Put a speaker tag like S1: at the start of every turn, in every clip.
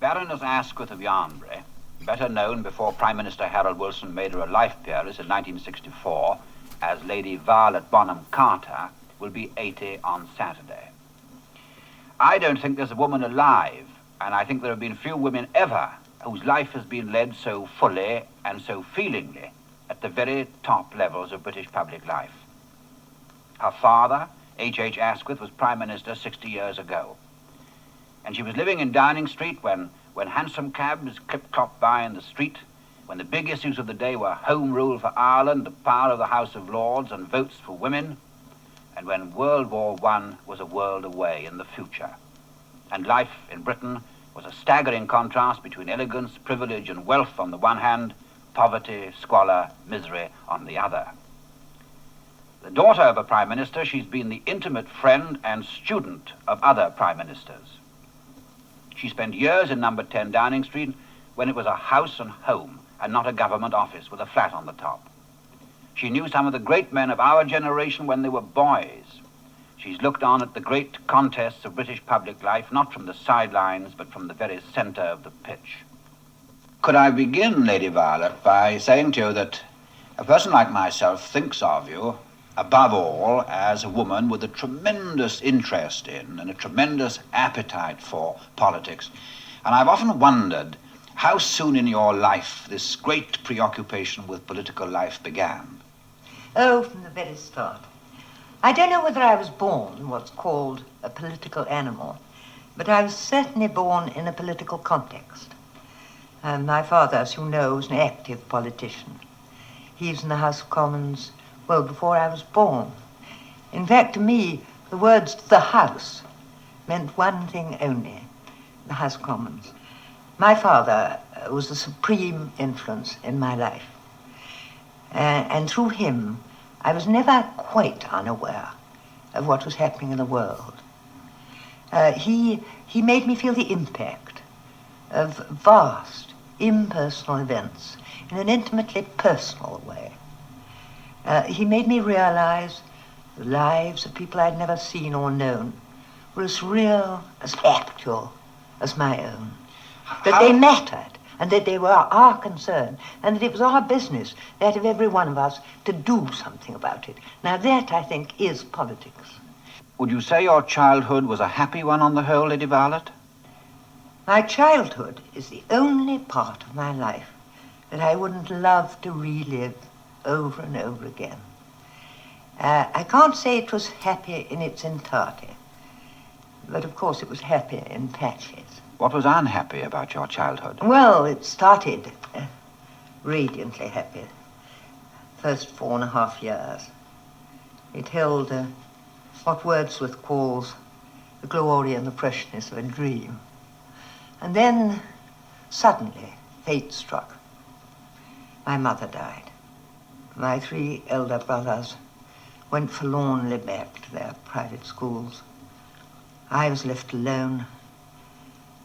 S1: Baroness Asquith of Yarnbury, better known before Prime Minister Harold Wilson made her a life peeress in 1964 as Lady Violet Bonham Carter, will be 80 on Saturday. I don't think there's a woman alive, and I think there have been few women ever whose life has been led so fully and so feelingly at the very top levels of British public life. Her father, H. Asquith, was Prime Minister 60 years ago. And she was living in Downing Street when hansom cabs clip-clopped by in the street, when the big issues of the day were Home Rule for Ireland, the power of the House of Lords, and votes for women, and when World War I was a world away in the future. And life in Britain was a staggering contrast between elegance, privilege, and wealth on the one hand, poverty, squalor, misery on the other. The daughter of a Prime Minister, she's been the intimate friend and student of other Prime Ministers. She spent years in number 10 Downing Street when it was a house and home and not a government office with a flat on the top. She knew some of the great men of our generation when they were boys. She's looked on at the great contests of British public life, not from the sidelines, but from the very center of the pitch. Could I begin, Lady Violet, by saying to you that a person like myself thinks of you, above all, as a woman with a tremendous interest in and a tremendous appetite for politics. And I've often wondered how soon in your life this great preoccupation with political life began.
S2: Oh, from the very start. I don't know whether I was born what's called a political animal, but I was certainly born in a political context. My father, as you know, was an active politician. He was in the House of Commons well before I was born. In fact, to me, the words "the House" meant one thing only, the House of Commons. My father was the supreme influence in my life. And through him, I was never quite unaware of what was happening in the world. He made me feel the impact of vast, impersonal events in an intimately personal way. He made me realize the lives of people I'd never seen or known were as real, as actual as my own. That they mattered, and that they were our concern, and that it was our business, that of every one of us, to do something about it. Now that, I think, is politics.
S1: Would you say your childhood was a happy one on the whole, Lady Violet?
S2: My childhood is the only part of my life that I wouldn't love to relive over and over again. I can't say it was happy in its entirety, but of course it was happy in patches.
S1: What was unhappy about your childhood?
S2: Well, it started radiantly happy. First 4.5 years. It held what Wordsworth calls the glory and the freshness of a dream. And then, suddenly, fate struck. My mother died. My 3 elder brothers went forlornly back to their private schools. I was left alone,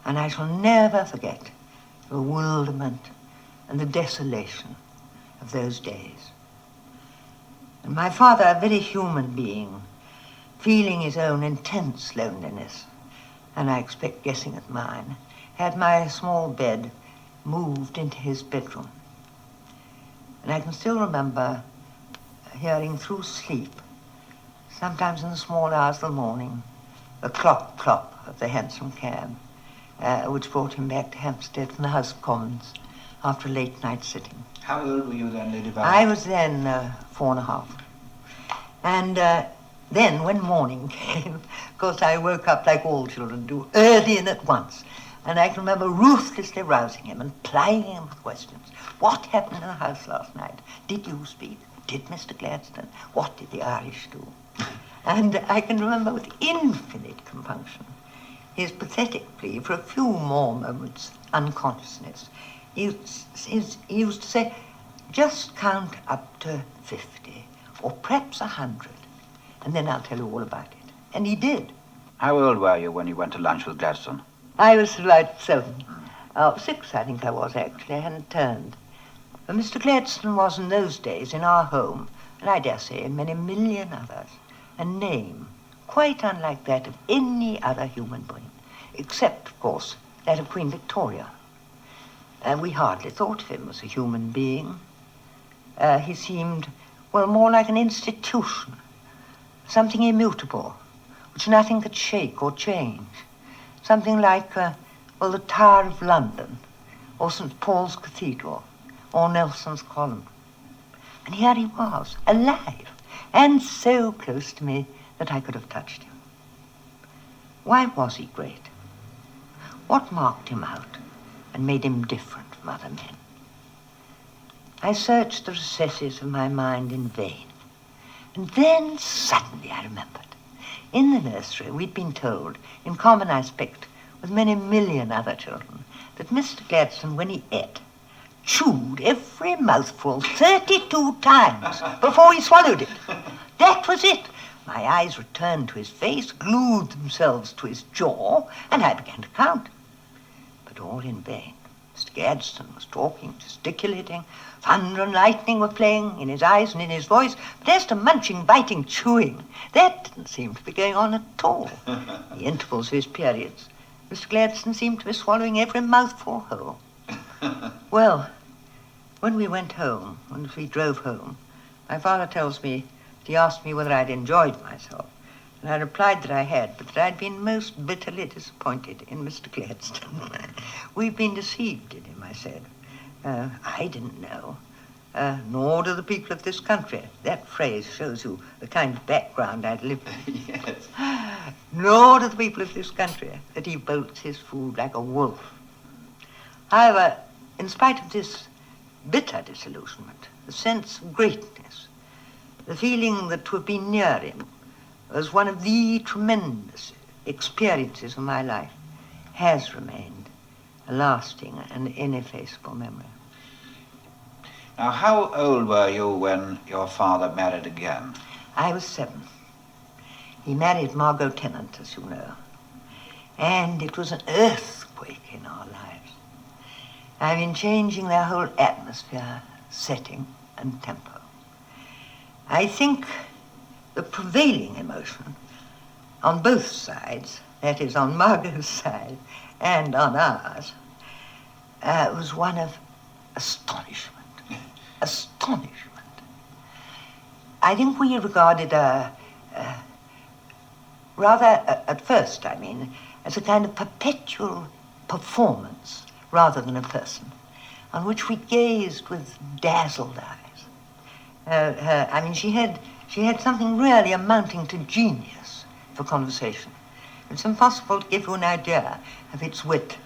S2: and I shall never forget the bewilderment and the desolation of those days. And my father, a very human being, feeling his own intense loneliness, and I expect guessing at mine, had my small bed moved into his bedroom. And I can still remember hearing through sleep, sometimes in the small hours of the morning, the clop of the hansom cab, which brought him back to Hampstead from the House of Commons after a late night sitting.
S1: How old were you then, Lady Violet?
S2: I was then 4.5. And then when morning came, of course I woke up like all children do, early and at once. And I can remember ruthlessly rousing him and plying him with questions. What happened in the House last night? Did you speak? Did Mr. Gladstone? What did the Irish do? And I can remember with infinite compunction his pathetic plea for a few more moments' unconsciousness. He used to say, just count up to 50, or perhaps 100, and then I'll tell you all about it. And he did.
S1: How old were you when you went to lunch with Gladstone?
S2: I was about 7. 6, I think I was, actually. I hadn't turned. But Mr. Gladstone was in those days in our home, and I dare say in many million others, a name quite unlike that of any other human being, except, of course, that of Queen Victoria. We hardly thought of him as a human being. He seemed, well, more like an institution, something immutable, which nothing could shake or change. Something like, the Tower of London, or St. Paul's Cathedral, or Nelson's Column. And here he was, alive, and so close to me that I could have touched him. Why was he great? What marked him out and made him different from other men? I searched the recesses of my mind in vain. And then suddenly I remembered. In the nursery we'd been told, in common aspect with many million other children, that Mr. Gladstone, when he ate, chewed every mouthful 32 times before he swallowed it. That was it. My eyes returned to his face, glued themselves to his jaw, and I began to count. But all in vain. Mr. Gladstone was talking, gesticulating. Thunder and lightning were playing in his eyes and in his voice. But as to munching, biting, chewing, that didn't seem to be going on at all. The intervals of his periods, Mr. Gladstone seemed to be swallowing every mouthful whole. Well, when we went home, when we drove home, my father tells me that he asked me whether I'd enjoyed myself. And I replied that I had, but that I'd been most bitterly disappointed in Mr. Gladstone. We've been deceived in him, I said. I didn't know, nor do the people of this country. That phrase shows you the kind of background I'd lived in.
S1: Yes.
S2: Nor do the people of this country that he bolts his food like a wolf. However, in spite of this bitter disillusionment, the sense of greatness, the feeling that to have been near him was one of the tremendous experiences of my life, has remained a lasting and ineffaceable memory.
S1: Now, how old were you when your father married again?
S2: I was 7. He married Margot Tennant, as you know, and it was an earthquake in our lives. I mean, changing their whole atmosphere, setting, and tempo. I think the prevailing emotion on both sides, that is, on Margot's side and on ours, was one of astonishment. Astonishment. I think we regarded rather, at first, I mean, as a kind of perpetual performance rather than a person, on which we gazed with dazzled eyes. She had something really amounting to genius for conversation. It's impossible to give you an idea of its wit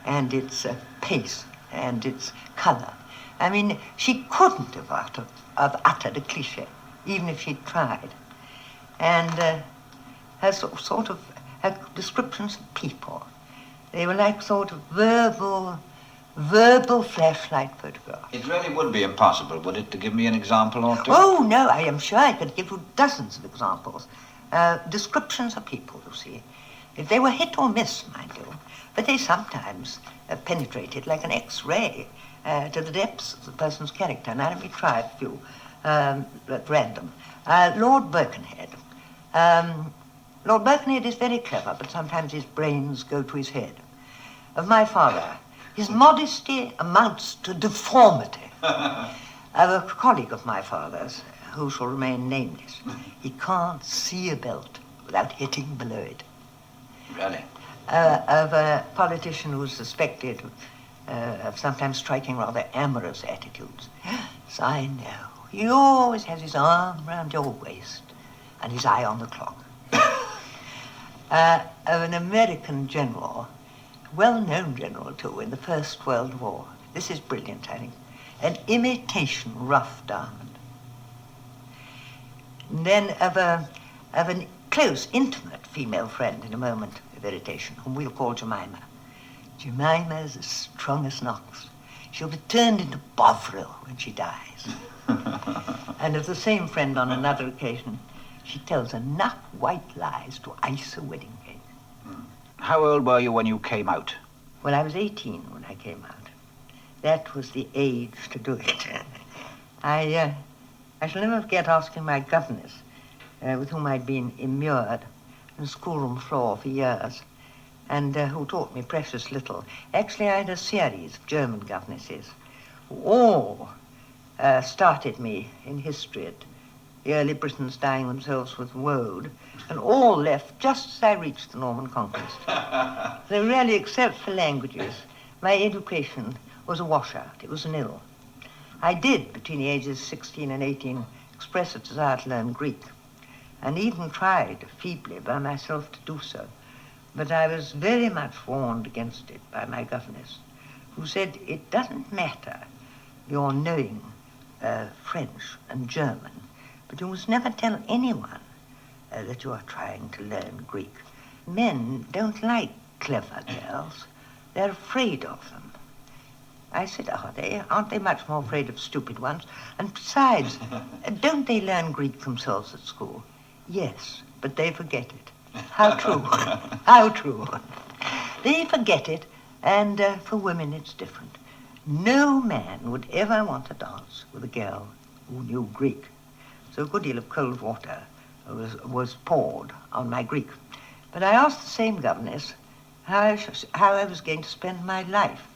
S2: and its pace and its color. I mean, she couldn't have uttered a cliche, even if she'd tried. And her her descriptions of people, they were like sort of verbal flashlight photographs.
S1: It really would be impossible, would it, to give me an example or two?
S2: Oh, no, I am sure I could give you dozens of examples. Descriptions of people, you see. If they were hit or miss, mind you, but they sometimes penetrated like an X-ray to the depths of the person's character. Now, let me try a few at random. Lord Birkenhead. Lord Birkenhead is very clever, but sometimes his brains go to his head. Of my father, his modesty amounts to deformity. Of a colleague of my father's, who shall remain nameless, he can't see a belt without hitting below it.
S1: Really?
S2: Of a politician who's suspected of sometimes striking rather amorous attitudes. Yes, I know. He always has his arm round your waist and his eye on the clock. Of an American general, well-known general too, in the First World War. This is brilliant, I think. An imitation rough diamond. And then of a close, intimate female friend in a moment of irritation, whom we'll call Jemima. Jemima is as strong as an ox. She'll be turned into Bovril when she dies. And of the same friend on another occasion, she tells enough white lies to ice a wedding cake.
S1: How old were you when you came out?
S2: Well, I was 18 when I came out. That was the age to do it. I shall never forget asking my governess, with whom I'd been immured on the schoolroom floor for years, and who taught me precious little. Actually, I had a series of German governesses who all started me in history at the early Britons dying themselves with woad, and all left just as I reached the Norman conquest. So really, except for languages, my education was a washout. It was nil. I did, between the ages of 16 and 18, express a desire to learn Greek, and even tried feebly by myself to do so. But I was very much warned against it by my governess, who said, it doesn't matter your knowing French and German, but you must never tell anyone that you are trying to learn Greek. Men don't like clever girls. They're afraid of them. I said, are they? Aren't they much more afraid of stupid ones? And besides, don't they learn Greek themselves at school? Yes, but they forget it. How true. How true. They forget it, and for women it's different. No man would ever want to dance with a girl who knew Greek. So a good deal of cold water was poured on my Greek. But I asked the same governess how I was going to spend my life.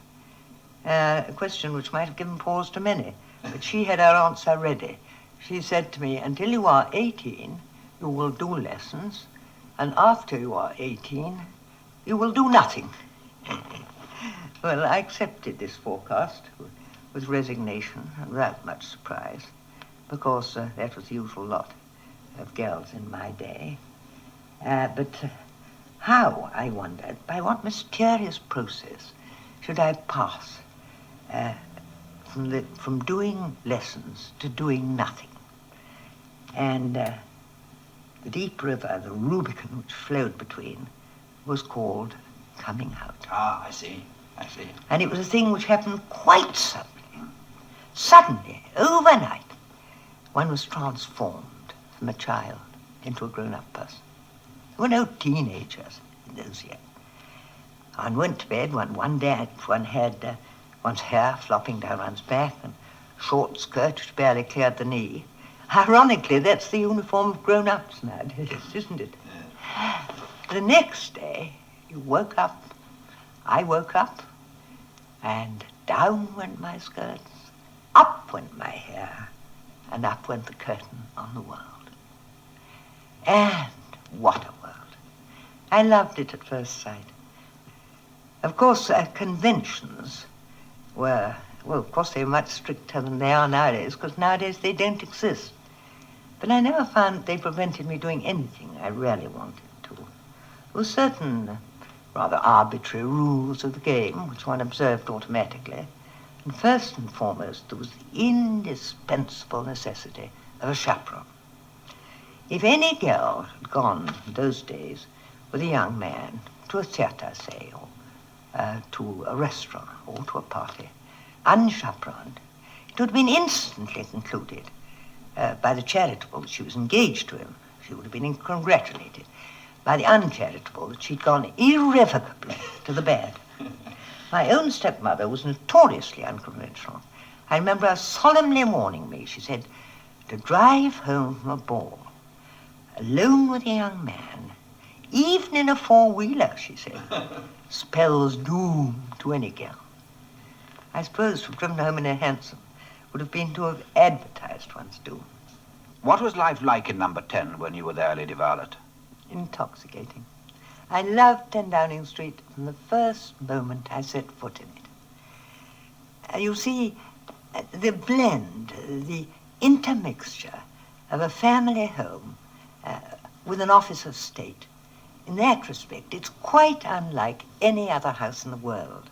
S2: A question which might have given pause to many, but she had her answer ready. She said to me, until you are 18, you will do lessons, and after you are 18, you will do nothing. Well, I accepted this forecast with resignation and without much surprise, because that was the usual lot of girls in my day. But how, I wondered, by what mysterious process should I pass from doing lessons to doing nothing? And the deep river, the Rubicon which flowed between, was called coming out.
S1: Ah, I see.
S2: And it was a thing which happened quite suddenly. Suddenly, overnight, one was transformed from a child into a grown-up person. There were no teenagers in those years. One went to bed one day, one had one's hair flopping down one's back and short skirt which barely cleared the knee. Ironically, that's the uniform of grown-ups nowadays, isn't it? The next day, you woke up, I woke up, and down went my skirts, up went my hair, and up went the curtain on the world. And what a world. I loved it at first sight. Of course, conventions were, well, of course they were much stricter than they are nowadays, because nowadays they don't exist. But I never found they prevented me doing anything I really wanted to. There were certain rather arbitrary rules of the game, which one observed automatically. And first and foremost, there was the indispensable necessity of a chaperone. If any girl had gone in those days with a young man to a theatre, say, or to a restaurant or to a party, unchaperoned, it would have been instantly concluded by the charitable that she was engaged to him. She would have been congratulated. By the uncharitable that she'd gone irrevocably to the bad. My own stepmother was notoriously unconventional. I remember her solemnly warning me. She said, to drive home from a ball alone with a young man, even in a four-wheeler, she said, spells doom to any girl. I suppose to have driven home in a hansom would have been to have advertised one's doom.
S1: What was life like in number 10 when you were there, Lady Violet?
S2: Intoxicating. I loved 10 Downing Street from the first moment I set foot in it. You see, the blend, the intermixture of a family home with an office of state, in that respect, it's quite unlike any other house in the world.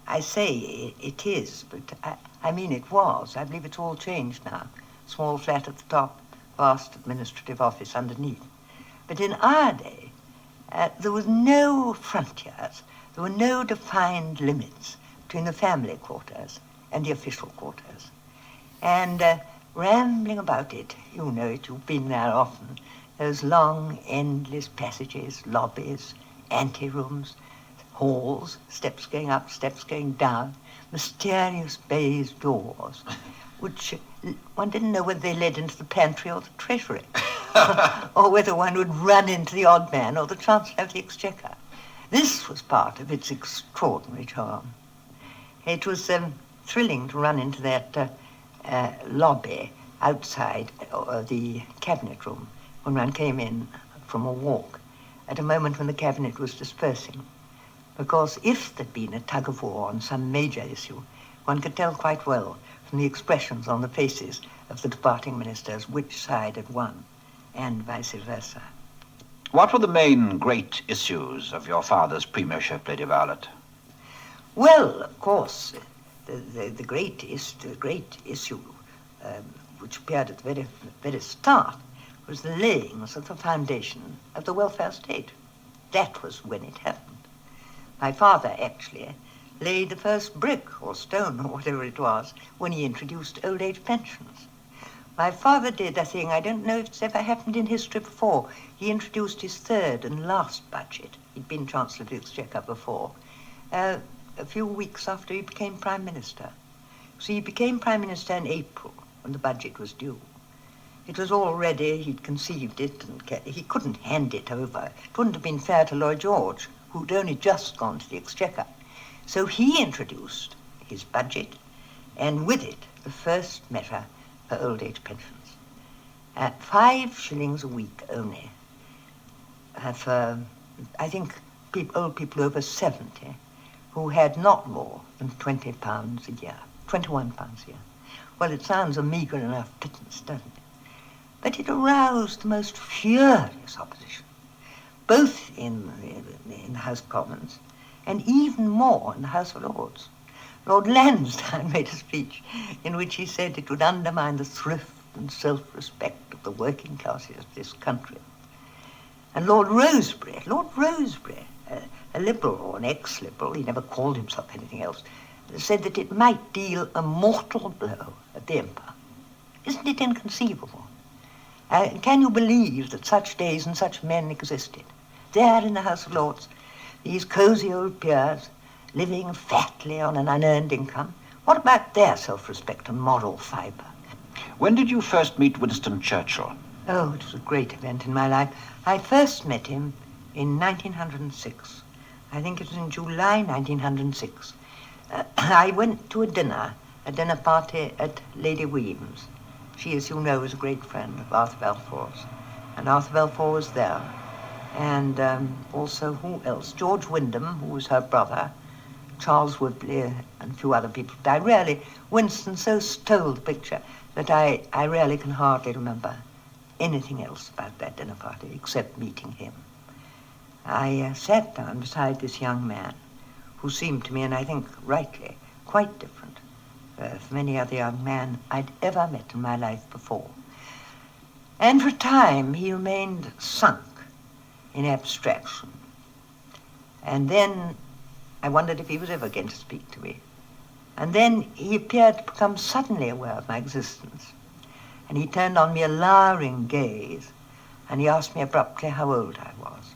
S2: I say it is, but I mean it was. I believe it's all changed now. Small flat at the top, vast administrative office underneath. But in our day, there was no frontiers. There were no defined limits between the family quarters and the official quarters. And rambling about it, you know it, you've been there often, those long, endless passages, lobbies, anterooms, halls, steps going up, steps going down, mysterious baize doors, which one didn't know whether they led into the pantry or the treasury, or whether one would run into the odd man or the Chancellor of the Exchequer. This was part of its extraordinary charm. It was thrilling to run into that lobby outside the cabinet room when one came in from a walk at a moment when the cabinet was dispersing. Because if there'd been a tug of war on some major issue, one could tell quite well from the expressions on the faces of the departing ministers which side had won, and vice versa.
S1: What were the main great issues of your father's premiership, Lady Violet?
S2: Well, of course, the great issue, which appeared at the very start, was the laying of the foundation of the welfare state. That was when it happened. My father actually laid the first brick or stone or whatever it was when he introduced old age pensions. My father did a thing, I don't know if it's ever happened in history before. He introduced his third and last budget. He'd been Chancellor of the Exchequer before, a few weeks after he became Prime Minister. So he became Prime Minister in April when the budget was due. It was all ready, he'd conceived it, and he couldn't hand it over. It wouldn't have been fair to Lloyd George, who'd only just gone to the Exchequer. So he introduced his budget, and with it, the first measure for old age pensions. At 5 shillings a week only, for, I think, old people over 70, who had not more than £20 a year, £21 a year. Well, it sounds a meagre enough pittance, doesn't it? But it aroused the most furious opposition, both in the House of Commons and even more in the House of Lords. Lord Lansdowne made a speech in which he said it would undermine the thrift and self-respect of the working classes of this country. And Lord Rosebery, a Liberal or an ex-Liberal, he never called himself anything else, said that it might deal a mortal blow at the Empire. Isn't it inconceivable? Can you believe that such days and such men existed? There in the House of Lords, these cosy old peers, living fatly on an unearned income. What about their self-respect and moral fibre?
S1: When did you first meet Winston Churchill?
S2: Oh, it was a great event in my life. I first met him in 1906. I think it was in July 1906. I went to a dinner party at Lady Weems. She, as you know, is a great friend of Arthur Balfour's. And Arthur Balfour was there. And also, who else? George Wyndham, who was her brother, Charles Woodley, and a few other people. Winston so stole the picture that I really can hardly remember anything else about that dinner party except meeting him. I sat down beside this young man who seemed to me, and I think rightly, quite different from any other young man I'd ever met in my life before. And for a time he remained sunk in abstraction. And then I wondered if he was ever going to speak to me. And then he appeared to become suddenly aware of my existence. And he turned on me a lowering gaze, and he asked me abruptly how old I was.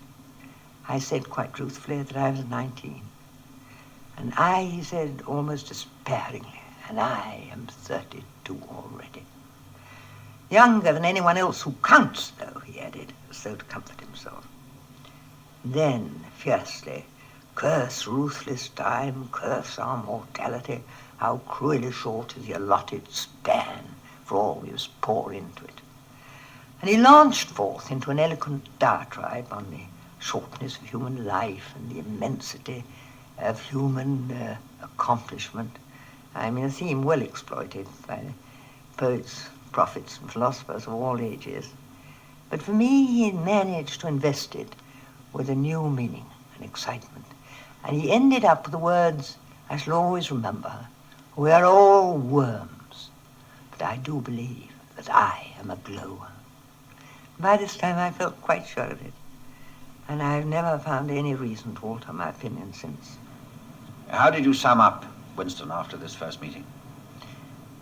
S2: I said quite truthfully that I was 19. And he said almost despairingly, and I am 32 already. Younger than anyone else who counts, though, he added, as though to comfort himself. Then, fiercely, curse ruthless time, curse our mortality, how cruelly short is the allotted span for all we must pour into it. And he launched forth into an eloquent diatribe on the shortness of human life and the immensity of human accomplishment. I mean, a theme well exploited by poets, prophets, and philosophers of all ages. But for me, he managed to invest it with a new meaning and excitement. And he ended up with the words I shall always remember: we are all worms, but I do believe that I am a glower. By this time I felt quite sure of it, and I've never found any reason to alter my opinion since.
S1: How did you sum up Winston after this first meeting?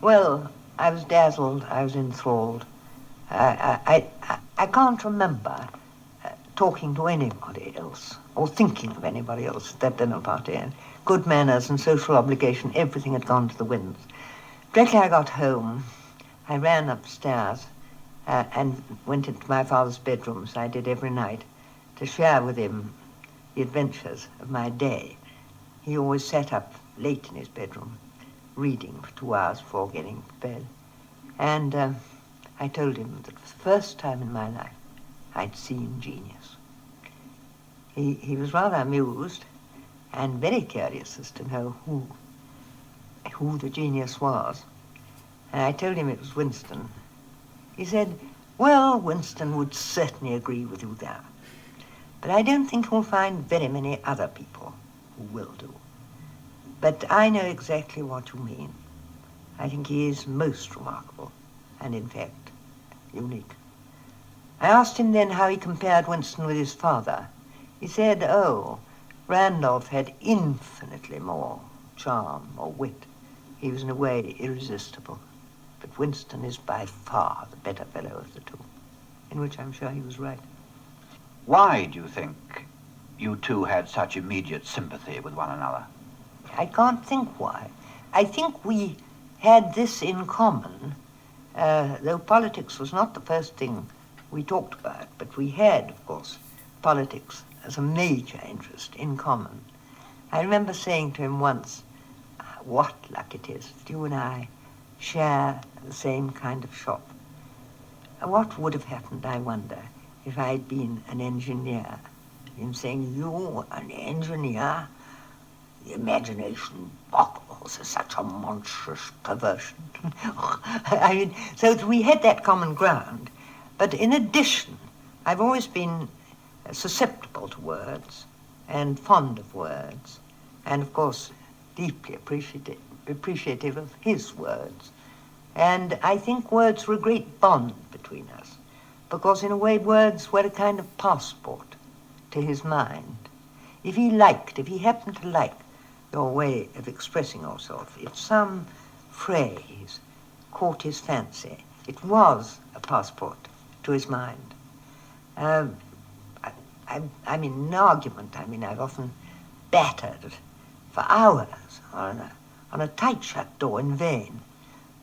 S2: Well, I was dazzled, I was enthralled. I can't remember talking to anybody else or thinking of anybody else at that dinner party. And good manners and social obligation, everything had gone to the winds. Directly I got home, I ran upstairs and went into my father's bedroom, as I did every night, to share with him the adventures of my day. He always sat up late in his bedroom, reading for 2 hours before getting to bed. And I told him that for the first time in my life, I'd seen genius. He was rather amused and very curious as to know who the genius was. And I told him it was Winston. He said, well, Winston would certainly agree with you there. But I don't think he'll find very many other people who will do. But I know exactly what you mean. I think he is most remarkable and, in fact, unique. I asked him then how he compared Winston with his father. He said, oh, Randolph had infinitely more charm or wit. He was in a way irresistible. But Winston is by far the better fellow of the two, in which I'm sure he was right.
S1: Why do you think you two had such immediate sympathy with one another?
S2: I can't think why. I think we had this in common, though politics was not the first thing we talked about, but we had, of course, politics as a major interest in common. I remember saying to him once, what luck it is that you and I share the same kind of shop. What would have happened, I wonder, if I'd been an engineer? Him saying, you, an engineer? The imagination boggles is such a monstrous perversion. I mean, so that we had that common ground. But in addition, I've always been susceptible to words and fond of words, and of course deeply appreciative of his words. And I think words were a great bond between us, because in a way words were a kind of passport to his mind. If he happened to like your way of expressing yourself, if some phrase caught his fancy, it was a passport to his mind. I'm in an argument. I've often battered for hours on a tight shut door in vain.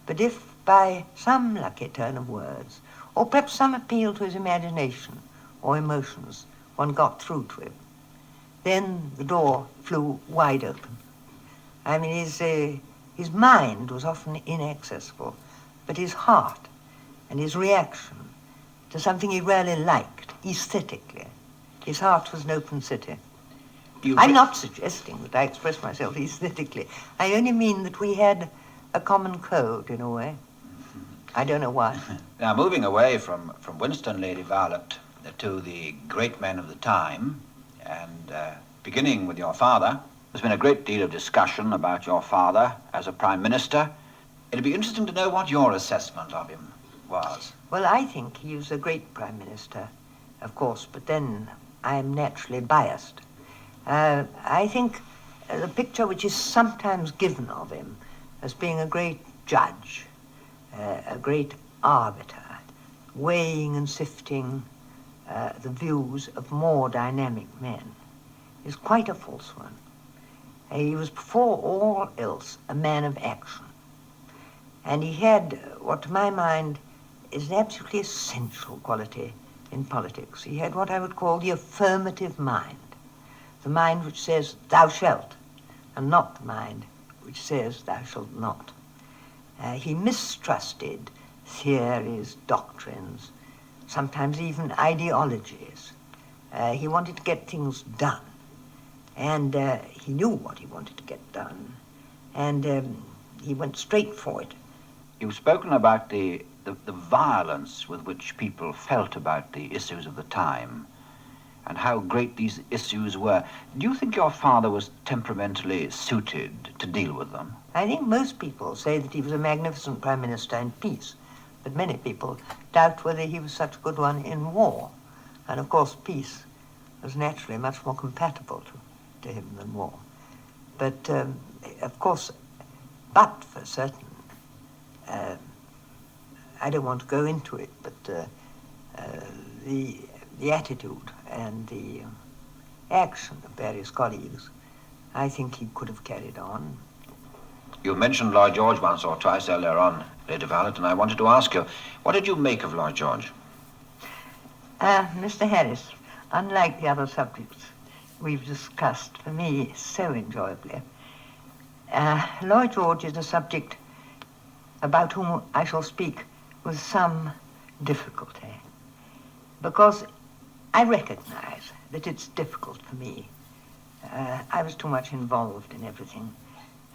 S2: But if by some lucky turn of words, or perhaps some appeal to his imagination or emotions, one got through to him, then the door flew wide open. His mind was often inaccessible, but his heart and his reaction to something he really liked, aesthetically, his heart was an open city. I'm not suggesting that I express myself aesthetically. I only mean that we had a common code, in a way. I don't know why.
S1: Now, moving away from Winston, Lady Violet, to the great men of the time, and beginning with your father, there's been a great deal of discussion about your father as a prime minister. It'd be interesting to know what your assessment of him was.
S2: Well, I think he was a great prime minister, of course, but then I'm naturally biased. I think the picture which is sometimes given of him as being a great judge, a great arbiter, weighing and sifting the views of more dynamic men, is quite a false one. He was before all else a man of action. And he had what to my mind is an absolutely essential quality in politics. He had what I would call the affirmative mind, the mind which says thou shalt, and not the mind which says thou shalt not. He mistrusted theories, doctrines, sometimes even ideologies. He wanted to get things done, and he knew what he wanted to get done, and he went straight for it.
S1: You've spoken about the violence with which people felt about the issues of the time and how great these issues were. Do you think your father was temperamentally suited to deal with them?
S2: I think most people say that he was a magnificent prime minister in peace, but many people doubt whether he was such a good one in war. And of course peace was naturally much more compatible to him than war. But of course, but for certain, I don't want to go into it, but the attitude and the action of various colleagues, I think he could have carried on.
S1: You mentioned Lloyd George once or twice earlier on, Lady Violet, and I wanted to ask you, what did you make of Lloyd George?
S2: Mr. Harris, unlike the other subjects, we've discussed, for me, so enjoyably. Lloyd George is a subject about whom I shall speak with some difficulty, because I recognize that it's difficult for me. I was too much involved in everything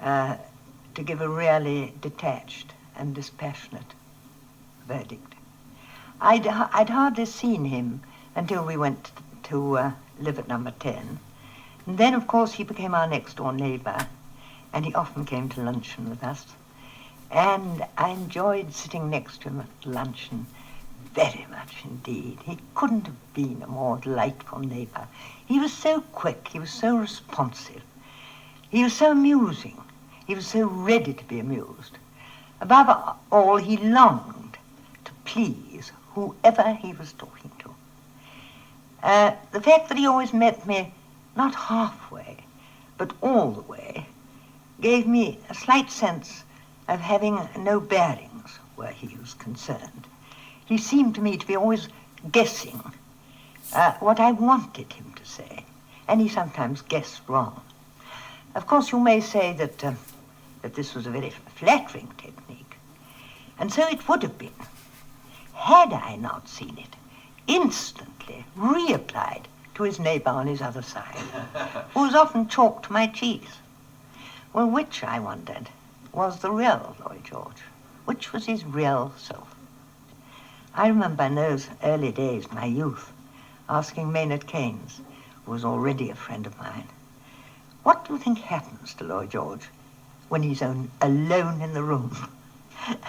S2: to give a really detached and dispassionate verdict. I'd hardly seen him until we went to live at number 10. And then, of course, he became our next-door neighbor, and he often came to luncheon with us. And I enjoyed sitting next to him at luncheon very much indeed. He couldn't have been a more delightful neighbor. He was so quick, he was so responsive, he was so amusing, he was so ready to be amused. Above all, he longed to please whoever he was talking to. The fact that he always met me not halfway, but all the way, gave me a slight sense of having no bearings where he was concerned. He seemed to me to be always guessing what I wanted him to say, and he sometimes guessed wrong. Of course, you may say that this was a very flattering technique, and so it would have been, had I not seen it instantly reapplied to his neighbor on his other side, who was often chalked to my cheese. Well, which, I wondered, was the real Lloyd George? Which was his real self? I remember in those early days, my youth, asking Maynard Keynes, who was already a friend of mine, what do you think happens to Lloyd George when he's alone in the room?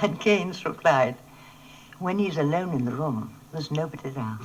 S2: And Keynes replied, when he's alone in the room, there's nobody there.